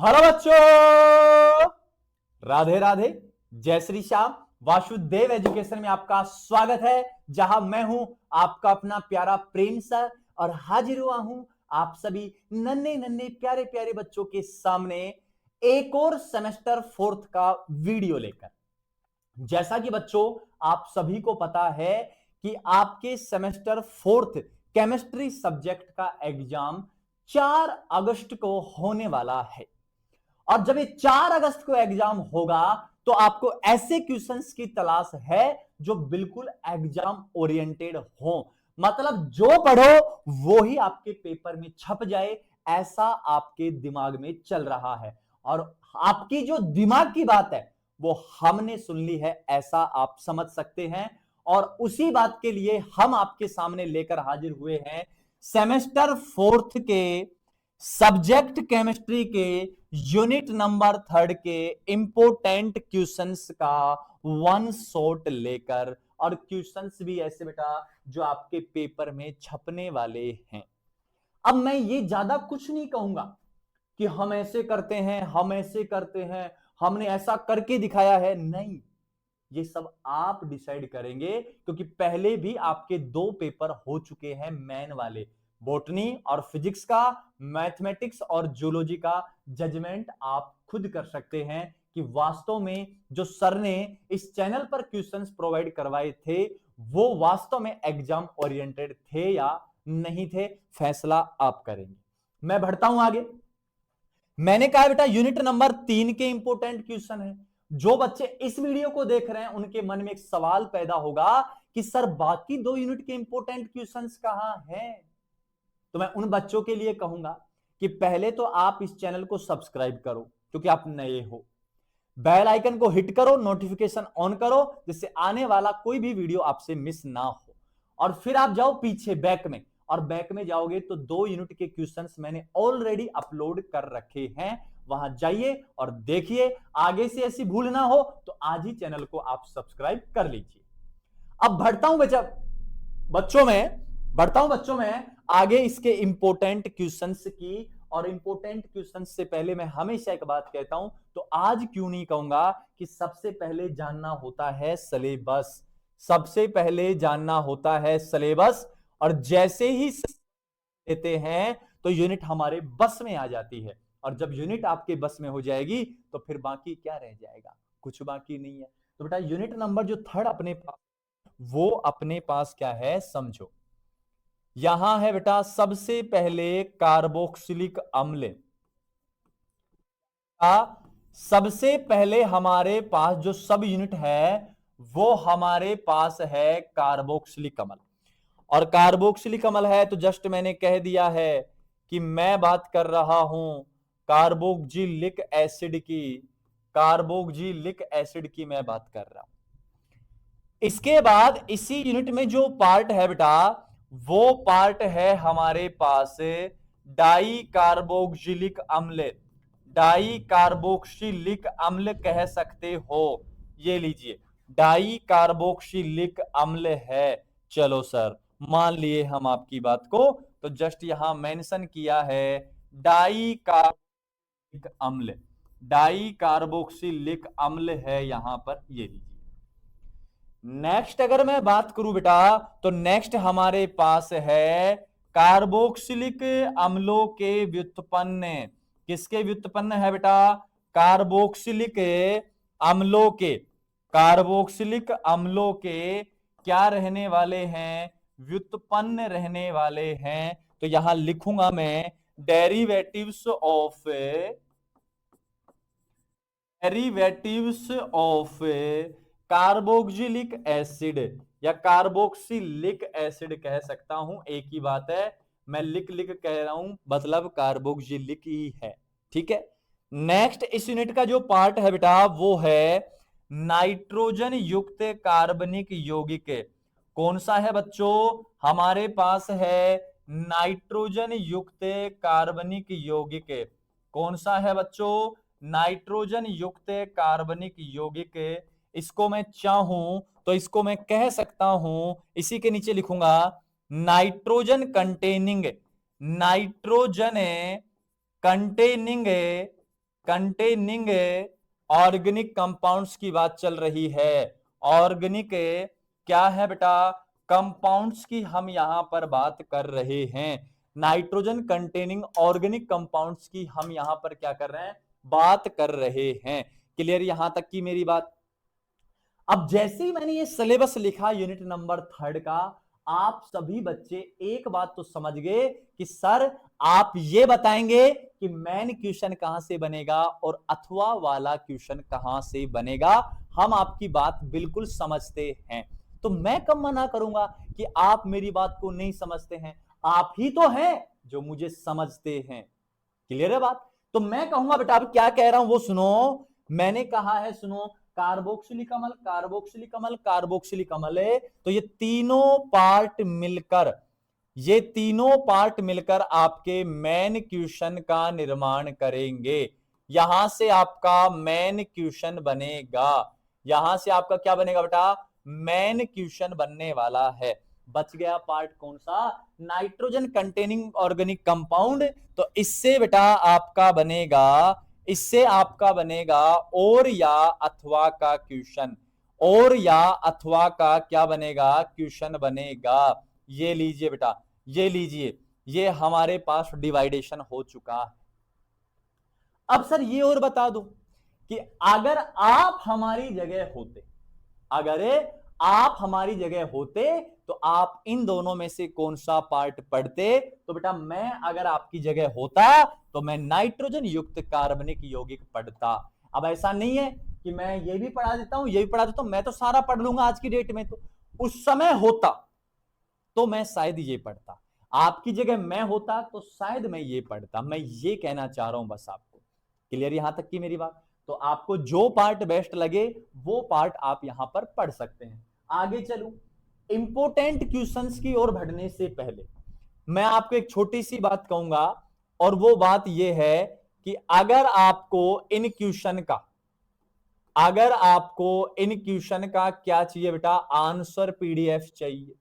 Hello बच्चों, राधे राधे, जय Shri Shyam. Vasudev education में आपका स्वागत है, जहां मैं हूं आपका अपना प्यारा प्रेम सर और हाजिर हुआ हूं आप सभी नन्हे नन्हे प्यारे प्यारे बच्चों के सामने एक और सेमेस्टर फोर्थ का वीडियो लेकर। जैसा कि बच्चों आप सभी को पता है कि आपके सेमेस्टर फोर्थ केमिस्ट्री सब्जेक्ट का एग्जाम 4 अगस्त को होने वाला है। और जब ये 4 अगस्त को एग्जाम होगा तो आपको ऐसे क्वेश्चंस की तलाश है जो बिल्कुल एग्जाम ओरिएंटेड हो, मतलब जो पढ़ो वो ही आपके पेपर में छप जाए, ऐसा आपके दिमाग में चल रहा है। और आपकी जो दिमाग की बात है वो हमने सुन ली है, ऐसा आप समझ सकते हैं। और उसी बात के लिए हम आपके सामने लेकर हाजिर हुए हैं सेमेस्टर फोर्थ के सब्जेक्ट केमिस्ट्री के यूनिट नंबर 3 के इंपोर्टेंट क्वेश्चंस का वन शॉट लेकर। और क्वेश्चंस भी ऐसे बेटा जो आपके पेपर में छपने वाले हैं। अब मैं ये ज्यादा कुछ नहीं कहूंगा कि हम ऐसे करते हैं, हम ऐसे करते हैं, हमने ऐसा करके दिखाया है, नहीं। ये सब आप डिसाइड करेंगे, क्योंकि पहले भी आपके 2 पेपर हो चुके हैं मेन वाले, बॉटनी और फिजिक्स का, मैथमेटिक्स और जूलॉजी का। जजमेंट आप खुद कर सकते हैं कि वास्तव में जो सर ने इस चैनल पर क्वेश्चंस प्रोवाइड करवाए थे वो वास्तव में एग्जाम ओरिएंटेड थे या नहीं थे, फैसला आप करेंगे। मैं बढ़ता हूं आगे। मैंने कहा बेटा यूनिट नंबर 3 के इंपोर्टेंट क्वेश्चन है। जो बच्चे इस वीडियो को देख रहे हैं उनके मन में एक सवाल पैदा होगा कि सर बाकी 2 यूनिट के इंपोर्टेंट क्वेश्चंस कहां हैं। तो मैं उन बच्चों के लिए कहूंगा कि पहले तो आप इस चैनल को सब्सक्राइब करो, क्योंकि आप नए हो। बेल आइकन को हिट करो, नोटिफिकेशन ऑन करो, जिससे आने वाला कोई भी वीडियो आपसे मिस ना हो। और फिर आप जाओ पीछे बैक में, और बैक में जाओगे तो 2 यूनिट के क्वेश्चंस मैंने ऑलरेडी अपलोड कर रखे हैं, वहां जाइए और देखिए। आगे से ऐसी भूल ना हो तो आज ही चैनल को आप सब्सक्राइब कर लीजिए। अब बढ़ता हूं बच्चों में आगे इसके इंपोर्टेंट क्वेश्चंस की। और इंपोर्टेंट क्वेश्चंस से पहले मैं हमेशा एक बात कहता हूं, तो आज क्यों नहीं कहूंगा कि सबसे पहले जानना होता है सिलेबस। सबसे पहले जानना होता है सिलेबस, और जैसे ही देते हैं तो यूनिट हमारे बस में आ जाती है। और जब यूनिट आपके बस में हो जाएगी तो फिर बाकी क्या रह जाएगा, कुछ बाकी नहीं है। तो बेटा यूनिट नंबर जो 3 अपने पास, वो अपने पास क्या है समझो। यहां है बेटा सबसे पहले कार्बोक्सिलिक अम्ल का। सबसे पहले हमारे पास जो सब यूनिट है वो हमारे पास है कार्बोक्सिलिक अम्ल। और कार्बोक्सिलिक अम्ल है तो जस्ट मैंने कह दिया है कि मैं बात कर रहा हूं कार्बोक्जिलिक एसिड की। कार्बोक्जिलिक एसिड की मैं बात कर रहा हूं। इसके बाद इसी यूनिट में जो पार्ट है बेटा, वो पार्ट है हमारे पास डाई कार्बोक्सिलिक अम्ल। डाई कार्बोक्सिलिक अम्ल कह सकते हो, ये लीजिए डाई कार्बोक्सिलिक अम्ल है। चलो सर मान लिए हम आपकी बात को, तो जस्ट यहां मेंशन किया है डाई कार्बोक्सिलिक अम्ल। डाई कार्बोक्सिलिक अम्ल है यहां पर, ये लीजिए। नेक्स्ट अगर मैं बात करूं बेटा, तो नेक्स्ट हमारे पास है कार्बोक्सिलिक अम्लों के व्युत्पन्न। किसके व्युत्पन्न है बेटा? कार्बोक्सिलिक अम्लों के। कार्बोक्सिलिक अम्लों के क्या रहने वाले हैं? व्युत्पन्न रहने वाले हैं। तो यहां लिखूंगा मैं डेरिवेटिव्स ऑफ कार्बोक्सिलिक एसिड, या कार्बोक्सिलिक एसिड कह सकता हूं, एक ही बात है। मैं लिख लिख कह रहा हूं, मतलब कार्बोक्सिलिक ही है। ठीक है। नेक्स्ट इस यूनिट का जो पार्ट है बेटा वो है नाइट्रोजन युक्त कार्बनिक यौगिक। कौन सा है बच्चों? हमारे पास है नाइट्रोजन युक्त कार्बनिक यौगिक। कौन सा है बच्चों? नाइट्रोजन युक्त कार्बनिक यौगिक। इसको मैं चाहूं तो इसको मैं कह सकता हूं, इसी के नीचे लिखूंगा nitrogen containing, nitrogen containing containing organic compounds की बात चल रही है। ऑर्गेनिक क्या है बेटा, कंपाउंड्स की हम यहां पर बात कर रहे हैं। नाइट्रोजन कंटेनिंग ऑर्गेनिक कंपाउंड्स की हम यहां पर क्या कर रहे हैं, बात कर रहे हैं। क्लियर यहां तक की मेरी बात। अब जैसे ही मैंने ये सिलेबस लिखा यूनिट नंबर 3 का, आप सभी बच्चे एक बात तो समझ गए कि सर आप ये बताएंगे कि मेन क्वेश्चन कहां से बनेगा और अथवा वाला क्वेश्चन कहां से बनेगा। हम आपकी बात बिल्कुल समझते हैं, तो मैं कब मना करूंगा कि आप मेरी बात को नहीं समझते हैं। आप ही तो हैं जो मुझे समझते हैं। क्लियर है बात। तो मैं कहूंगा बेटा अब क्या कह रहा हूं वो सुनो। मैंने कहा है सुनो, कार्बोक्सिलिक अम्ल, कार्बोक्सिलिक अम्ल, कार्बोक्सिलिक अम्ल है, तो ये तीनों पार्ट मिलकर, ये तीनों पार्ट मिलकर आपके मेन क्वेश्चन का निर्माण करेंगे। यहां से आपका मेन क्वेश्चन बनेगा। यहां से आपका क्या बनेगा बेटा, मेन क्वेश्चन बनने वाला है। बच गया पार्ट कौन सा, नाइट्रोजन कंटेनिंग ऑर्गेनिक कंपाउंड। तो इससे बेटा आपका बनेगा, इससे आपका बनेगा और या अथवा का क्वेश्चन। और या अथवा का क्या बनेगा, क्वेश्चन बनेगा। ये लीजिए बेटा, ये लीजिए, ये हमारे पास डिवाइडेशन हो चुका है। अब सर ये और बता दो कि अगर आप हमारी जगह होते, अगर आप हमारी जगह होते तो आप इन दोनों में से कौन सा पार्ट पढ़ते। तो बेटा मैं अगर आपकी जगह होता तो मैं नाइट्रोजन युक्त कार्बनिक यौगिक पढ़ता। अब ऐसा नहीं है कि मैं ये भी पढ़ा देता हूं, ये भी पढ़ा देता हूं, मैं तो सारा पढ़ लूंगा आज की डेट में। तो उस समय होता तो मैं शायद ये पढ़ता, आपकी जगह मैं होता तो शायद मैं ये पढ़ता। मैं ये कहना चाह रहा हूं बस आपको। क्लियर यहां तक की मेरी बात। तो आपको जो पार्ट बेस्ट लगे वो पार्ट आप यहां पर पढ़ सकते हैं। आगे चलूं, इंपोर्टेंट क्वेश्चंस की ओर बढ़ने से पहले मैं आपको एक छोटी सी बात कहूंगा, और वो बात यह है कि अगर आपको इन क्वेश्चन का, अगर आपको इन क्वेश्चन का क्या चाहिए बेटा, आंसर पीडीएफ चाहिए।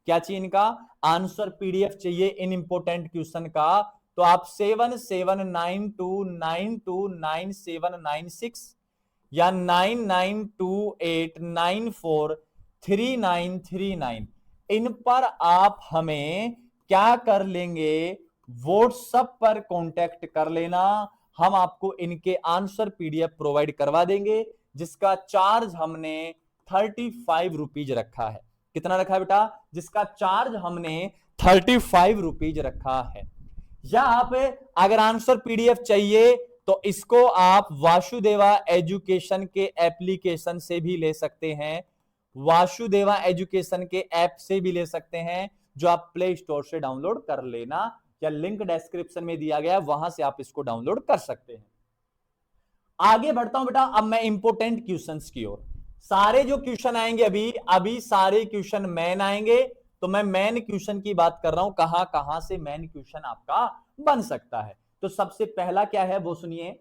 क्या चाहिए इनका, आंसर पीडीएफ चाहिए इन इंपोर्टेंट क्वेश्चन का। तो आप 7792929796 या 9928943939 इन पर आप हमें क्या कर लेंगे, व्हाट्सएप पर कांटेक्ट कर लेना। हम आपको इनके आंसर पीडीएफ प्रोवाइड करवा देंगे, जिसका चार्ज हमने 35 रुपीज रखा है। कितना रखा है बेटा, जिसका चार्ज हमने 35 रुपीज रखा है। या आप अगर आंसर पीडीएफ चाहिए तो इसको आप वासुदेवा एजुकेशन के एप्लीकेशन से भी ले सकते हैं, वासुदेवा एजुकेशन के ऐप से भी ले सकते हैं, जो आप प्ले स्टोर से डाउनलोड कर लेना, या लिंक डिस्क्रिप्शन में दिया गया है, वहां से आप इसको डाउनलोड कर सकते हैं। आगे बढ़ता हूं बेटा, अब मैं इंपोर्टेंट क्वेश्चंस की ओर। सारे जो क्वेश्चन आएंगे अभी सारे क्वेश्चन मेन आएंगे। तो मैं मेन क्वेश्चन की बात कर रहा हूं, कहां कहां से मेन क्वेश्चन आपका बन सकता है। तो सबसे पहला क्या है वो सुनिए।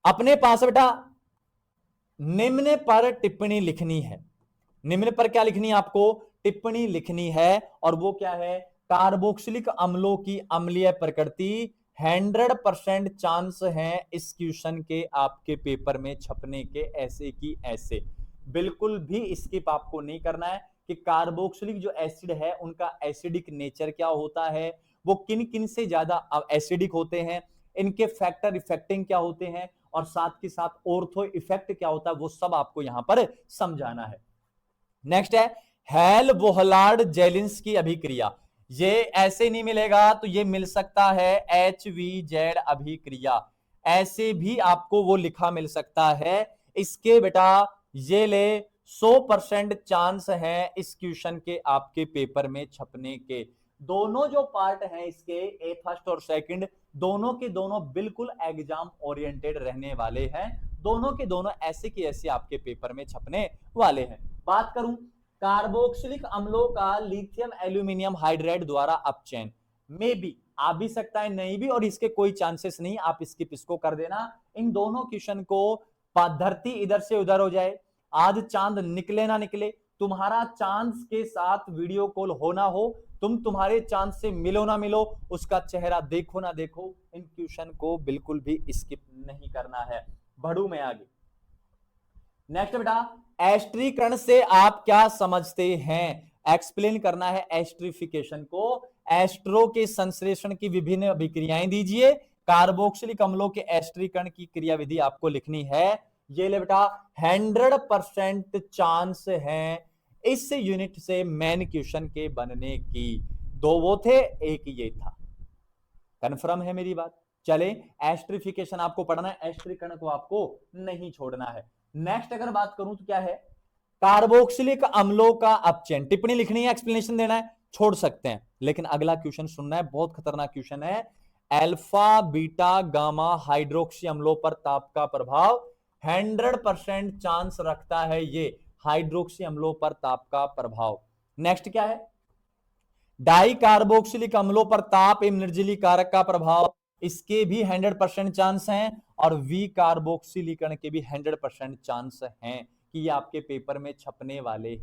अपने पास बेटा निम्न पर टिप्पणी लिखनी है। निम्न पर क्या लिखनी है आपको, टिप्पणी लिखनी है। और वो क्या है, कार्बोक्सिलिक अम्लों की अम्लीय प्रकृति 100% चांस है इस क्वेश्चन के आपके पेपर में छपने के, ऐसे की ऐसे। बिल्कुल भी स्किप आपको नहीं करना है कि कार्बोक्सिलिक जो एसिड है उनका एसिडिक नेचर क्या होता है, वो किन किन से ज्यादा एसिडिक होते हैं, इनके फैक्टर इफेक्टिंग क्या होते हैं, और साथ के साथ ऑर्थो इफेक्ट क्या होता है, वो सब आपको यहां पर समझाना है। नेक्स्ट है हेल बोहलार्ड जेलिंस की अभिक्रिया। ये ऐसे नहीं मिलेगा, तो ये मिल सकता है HVZ अभिक्रिया, ऐसे भी आपको वो लिखा मिल सकता है। इसके बेटा ये ले 100% चांस है इस क्वेश्चन के आपके पेपर में छपने के। दोनों जो पार्ट हैं इसके, ए फर्स्ट और सेकंड, दोनों के दोनों बिल्कुल एग्जाम ओरिएंटेड रहने वाले हैं। दोनों के दोनों ऐसे की ऐसे आपके पेपर में छपने वाले हैं। बात करूं कार्बोक्सिलिक अम्लों का लिथियम एल्यूमिनियम हाइड्राइड द्वारा अपचयन, में भी आ भी सकता है, नहीं भी, और इसके कोई चांसेस नहीं, आप इसको कर देना। इन दोनों क्वेश्चन को धरती इधर से उधर हो जाए, आज चांद निकले ना निकले, तुम्हारा चांस के साथ वीडियो कॉल होना हो, तुम तुम्हारे चांस से मिलो ना मिलो, उसका चेहरा देखो ना देखो, इन क्वेश्चन को बिल्कुल भी स्किप नहीं करना है। बढ़ू मैं आगे। नेक्स्ट बेटा, एस्ट्रीकरण से आप क्या समझते हैं? एक्सप्लेन करना है एस्ट्रिफिकेशन को। एस्ट्रो के संश्लेषण की विभिन्न अभिक्रियाएं दीजिए। कार्बोक्सिलिक अम्लों के एस्ट्रीकरण की क्रियाविधि आपको लिखनी है। ये ले बेटा 100% चांस है इस यूनिट से मेन क्वेश्चन के बनने की। दो वो थे, एक ये था। कन्फर्म है मेरी बात? चले, एस्ट्रिफिकेशन आपको पढ़ना है, एस्ट्रीकरण को आपको नहीं छोड़ना है। नेक्स्ट अगर बात करूं तो क्या है, कार्बोक्सिलिक अम्लों का अपचयन। टिप्पणी लिखनी है, एक्सप्लेनेशन देना है, छोड़ सकते हैं, लेकिन अगला क्वेश्चन सुनना है, बहुत खतरनाक क्वेश्चन है। अल्फा बीटा गामा हाइड्रोक्सी अम्लों पर ताप का प्रभाव 100% चांस रखता है ये हाइड्रोक्सी अम्लों पर ताप का प्रभाव। नेक्स्ट क्या है, डाई कार्बोक्सिलिक अम्लों पर ताप एवं निर्जलीकरण कारक का प्रभाव, इसके भी 100% चांस हैं, और वी कार्बोक्सिलीकरण के भी 100% चांस हैं कि ये आपके पेपर में छपने वाले हैं।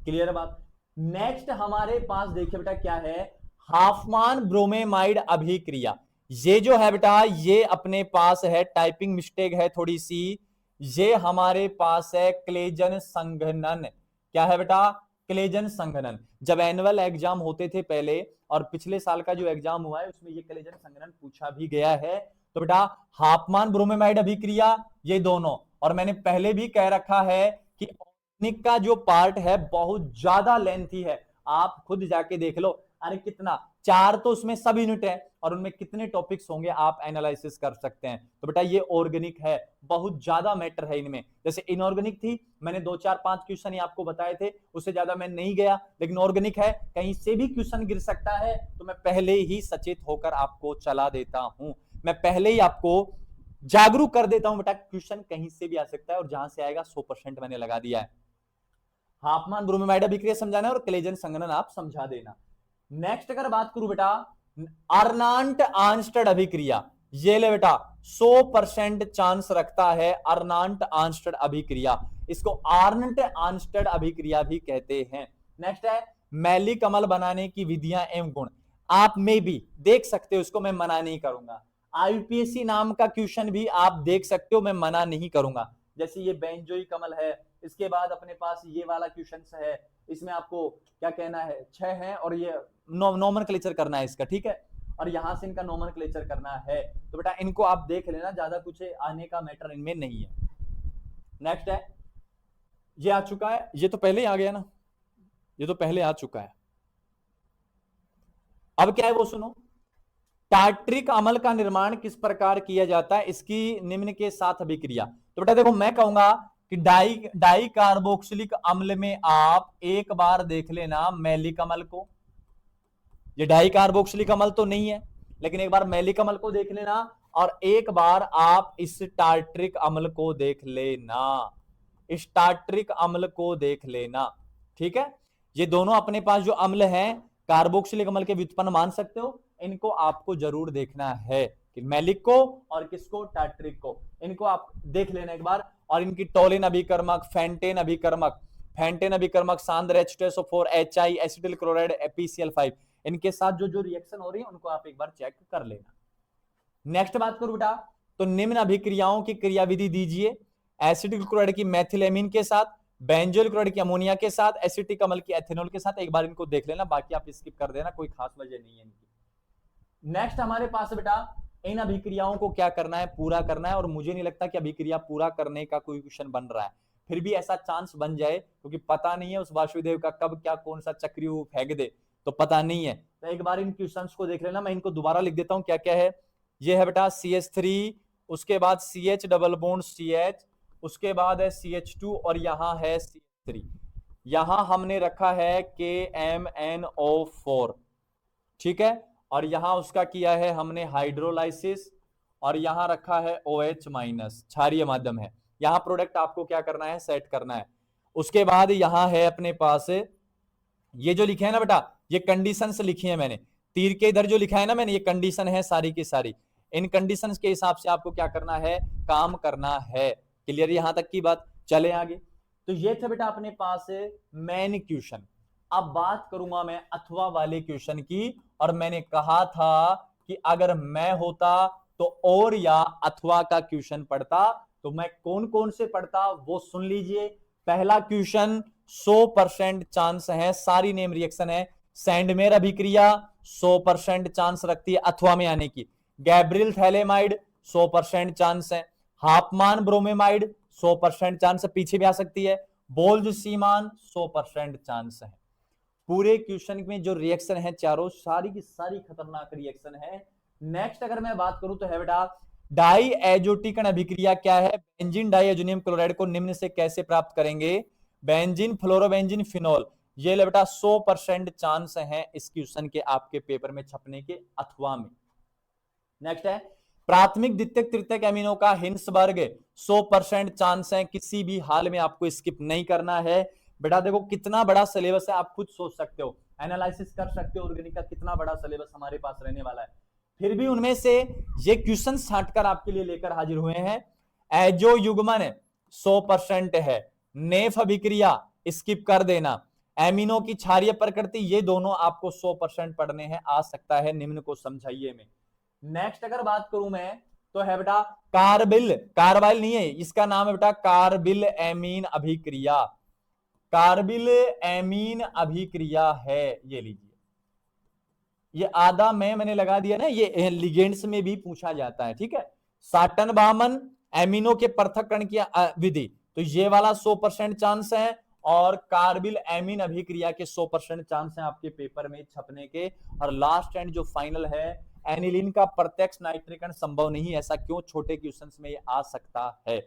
क्लियर बात? नेक्स्ट हमारे पास देखिए बेटा क्या है, हाफमान ब्रोमेमाइड अभिक्रिया। ये जो है बेटा, ये अपने पास है, टाइपिंग मिस्टेक है थोड़ी सी, ये हमारे पास है क्लेजन संघनन। क्या है बेटा? क्लेजन संघनन। जब एनुअल एग्जाम होते थे पहले, और पिछले साल का जो एग्जाम हुआ है उसमें ये क्लेजन संघनन पूछा भी गया है। तो बेटा हाफमान ब्रोमेमाइड अभिक्रिया, ये दोनों, और मैंने पहले भी कह रखा है कि ऑर्गेनिक का जो पार्ट है बहुत ज्यादा लेंथी है, आप खुद जाके देख लो। अरे कितना, 4 तो उसमें सब यूनिट है, और उनमें कितने टॉपिक्स होंगे आप एनालिसिस कर सकते हैं। तो बेटा ये ऑर्गेनिक है, बहुत ज्यादा मैटर है इनमें। जैसे इनऑर्गेनिक थी, मैंने 2 4 5 क्वेश्चन ही आपको बताए थे, उससे ज्यादा मैं नहीं गया, लेकिन ऑर्गेनिक है, कहीं से भी क्वेश्चन गिर सकता है, तो मैं पहले ही सचेत होकर आपको चला देता हूं, मैं पहले ही आपको जागरूक कर देता हूं बेटा, क्वेश्चन कहीं से भी आ सकता है, और जहां से आएगा 100% मैंने लगा दिया है। हाफमान ब्रोमेमाइड अभिक्रिया समझाना है और क्लेजन संघनन आप समझा देना। नेक्स्ट अगर बात करूं बेटा, अर्नांट आर्नस्टेड अभिक्रिया, ये ले बेटा 100% चांस रखता है अर्नांट आर्नस्टेड अभिक्रिया, इसको आर्नट आर्नस्टेड अभिक्रिया भी कहते हैं। नेक्स्ट है मैलिक अम्ल बनाने की विधियां एवं गुण। आप में भी देख सकते हो, इसको मैं मना नहीं करूंगा। आईपीएससी नाम का क्वेश्चन भी आप देख सकते हो, मैं मना नहीं करूंगा। जैसे ये बेंजोइक अम्ल है, इसके बाद अपने पास ये वाला क्वेश्चन है, इसमें आपको क्या कहना है, 6 है, और ये नोमेनक्लेचर करना है इसका, ठीक है, और यहां से इनका नोमेनक्लेचर करना है। तो बेटा इनको आप देख लेना, ज्यादा कुछ आने का मैटर इनमें नहीं है। नेक्स्ट है, ये आ चुका है, ये तो पहले ही आ गया ना, ये तो पहले आ चुका है। अब क्या है वो सुनो, टार्ट्रिक अम्ल का निर्माण किस प्रकार किया जाता है, इसकी निम्न के साथ अभिक्रिया। तो बेटा देखो, मैं कहूंगा कि डाई कार्बोक्सिलिक अम्ल में आप एक बार देख लेना मैलिक अम्ल को। ये डाई कार्बोक्सिलिक अम्ल तो नहीं है, लेकिन एक बार मैलिक अम्ल को देख लेना, और एक बार आप इस टार्ट्रिक अम्ल को देख लेना, इस टार्ट्रिक अम्ल को देख लेना, ठीक है। ये दोनों अपने पास जो अम्ल हैं, कार्बोक्सिलिक अम्ल के व्युत्पन्न मान सकते हो, इनको आपको जरूर देखना है कि मैलिक को और किसको, टार्ट्रिक को, इनको आप देख लेना एक बार। और इनकी टोलिन अभिकर्मक, फेंटेन अभिकर्मक, सांद्र H2SO4, HI, acetyl chloride, PCl5, इनके साथ जो जो रिएक्शन हो रही है उनको आप एक बार चेक कर लेना। नेक्स्ट बात करूं बेटा, तो निम्न अभिक्रियाओं की क्रियाविधि दीजिए। एसिटिल क्लोराइड की मैथिलेमीन के साथ, बेंजोइल क्लोराइड की अमोनिया के साथ, एसिटिक अम्ल की एथेनॉल के साथ। एक बार इनको देख लेना, बाकी आप स्किप कर देना, कोई खास वजह नहीं है इनकी। नेक्स्ट हमारे पास बेटा, इन अभिक्रियाओं को क्या करना है, पूरा करना है, और मुझे नहीं लगता कि अभिक्रिया पूरा करने का कोई क्वेश्चन बन रहा है, फिर भी ऐसा चांस बन जाए, क्योंकि पता नहीं है उस वासुदेव का कब क्या कौन सा चक्री फेंक दे, तो पता नहीं है। तो एक बार इन क्वेश्चंस को देख लेना, मैं इनको दोबारा लिख देता हूं क्या क्या है। ये है बेटा CH3, उसके बाद CH डबल बॉन्ड CH, उसके बाद है CH2, और यहां है CH3, यहां हमने रखा है KMNO4, ठीक है, और यहां उसका किया है हमने हाइड्रोलाइसिस, और यहां रखा है OH-, क्षारीय माध्यम है। यहां प्रोडक्ट आपको क्या करना है, सेट करना है। उसके बाद यहां है अपने पास ये जो लिखे है ना बेटा, ये कंडीशंस लिखी है मैंने, तीर के इधर जो लिखा है ना मैंने, ये कंडीशन है सारी की सारी। इन कंडीशंस के हिसाब से आपको क्या करना है, काम करना है। क्लियर यहां तक की बात? चले आगे। तो ये थे बेटा अपने पास मेन क्वेश्चन। अब बात करूंगा मैं अथवा वाले क्वेश्चन की, और मैंने कहा था कि अगर मैं होता तो और या अथवा का क्वेश्चन पढ़ता तो मैं कौन कौन से पढ़ता वो सुन लीजिए। पहला क्वेश्चन 100% चांस है, सारी नेम रिएक्शन है। सैंडमेर अभिक्रिया 100% चांस रखती है अथवा में आने की। गैब्रियल थैलेमाइड 100% चांस है। हाफमान ब्रोमेमाइड 100% चांस है, पीछे भी आ सकती है। बोल्ज सीमान 100% चांस है। पूरे क्वेश्चन में जो रिएक्शन है चारों, सारी की सारी खतरनाक रिएक्शन है। नेक्स्ट अगर मैं बात करूं तो है बेटा डाई एजोटिकन अभिक्रिया क्या है। बेंजीन डाइएजोनियम क्लोराइड को निम्न से कैसे प्राप्त करेंगे। Benzene fluorobenzene phenol. ये बेटा 100% चांस है इस क्वेश्चन के आपके पेपर में छपने के अथवा में। नेक्स्ट है प्राथमिक द्वितीयक तृतीयक एमिनो का हिंसबर्ग 100% चांस है, किसी भी हाल में आपको स्किप नहीं करना है। बेटा देखो कितना बड़ा सिलेबस है, आप खुद सोच सकते हो, एनालिसिस कर सकते हो ऑर्गेनिक का कितना बड़ा सिलेबस हमारे पास रहने वाला है। फिर भी उनमें से ये क्वेश्चन छांटकर आपके लिए लेकर हाजिर हुए हैं। एजो युग्मन 100% है। नेफ अभिक्रिया स्किप कर देना। एमिनो की क्षारीय प्रकृति, ये दोनों आपको 100% पढ़ने हैं, आ सकता है निम्न को समझाइए में। नेक्स्ट अगर बात करूं मैं तो है बेटा कार्बिल, कार्बाइल नहीं है, इसका नाम है बेटा कार्बिल एमीन अभिक्रिया। कार्बिल एमीन अभिक्रिया है, ये लीजिए। ये आधा मैंने लगा दिया ना, ये लिगेंड्स में भी पूछा जाता है, ठीक है। साटन बामन एमिनो के पृथक्करण की विधि, तो ये वाला 100% चांस है। और कार्बिल एमीन अभिक्रिया के 100% चांस है आपके पेपर में छपने के। और लास्ट एंड जो फाइनल है एनिलीन का प्रत्यक्ष नाइट्रीकरण संभव नहीं, ऐसा क्यों, छोटे क्वेश्चंस में ये आ सकता है।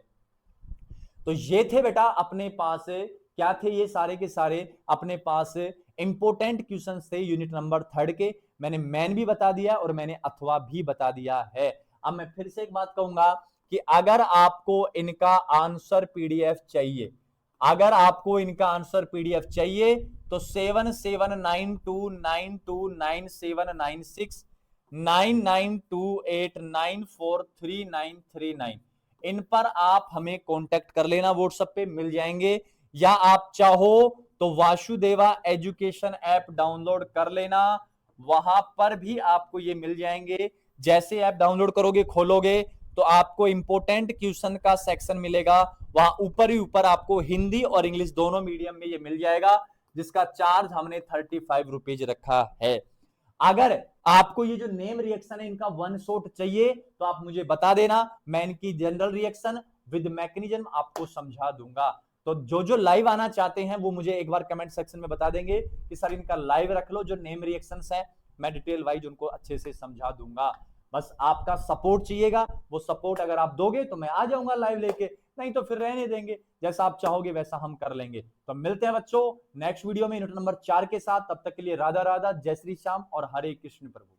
तो ये थे बेटा अपने पास क्या थे, ये सारे के सारे अपने पास इंपोर्टेंट क्वेश्चंस थे यूनिट नंबर 3 के। मैंने मैन भी बता दिया और मैंने अथवा भी बता दिया है। अब मैं फिर से एक बात कहूंगा कि अगर आपको इनका आंसर पीडीएफ चाहिए, अगर आपको इनका आंसर पीडीएफ चाहिए तो 7792929796 9928943939 इन पर आप हमें कांटेक्ट कर लेना, व्हाट्सएप पे मिल जाएंगे। या आप चाहो तो वासुदेवा एजुकेशन ऐप डाउनलोड कर लेना, वहां पर भी आपको ये मिल जाएंगे। जैसे ऐप डाउनलोड करोगे, खोलोगे तो आपको इंपोर्टेंट क्वेश्चन का सेक्शन मिलेगा, वहां ऊपर ही ऊपर आपको हिंदी और इंग्लिश दोनों मीडियम में ये मिल जाएगा, जिसका चार्ज हमने 35 रुपीज रखा है। अगर आपको ये जो नेम रिएक्शन है इनका वन शॉट चाहिए तो आप मुझे बता देना, मैं इनकी जनरल रिएक्शन विद मैकेनिज्म आपको समझा दूंगा। तो जो जो लाइव आना चाहते हैं वो मुझे एक बार कमेंट सेक्शन में बता देंगे कि सर इनका लाइव रख लो, जो नेम रिएक्शंस है मैं डिटेल वाइज उनको अच्छे से समझा दूंगा। बस आपका सपोर्ट चाहिएगा, वो सपोर्ट अगर आप दोगे तो मैं आ जाऊंगा लाइव लेके, नहीं तो फिर रहने देंगे, जैसा आप चाहोगे वैसा हम कर लेंगे। तो मिलते हैं बच्चों नेक्स्ट वीडियो में यूनिट नंबर 4 के साथ, तब तक के लिए राधा राधा, जय श्री श्याम और हरे कृष्ण प्रभु।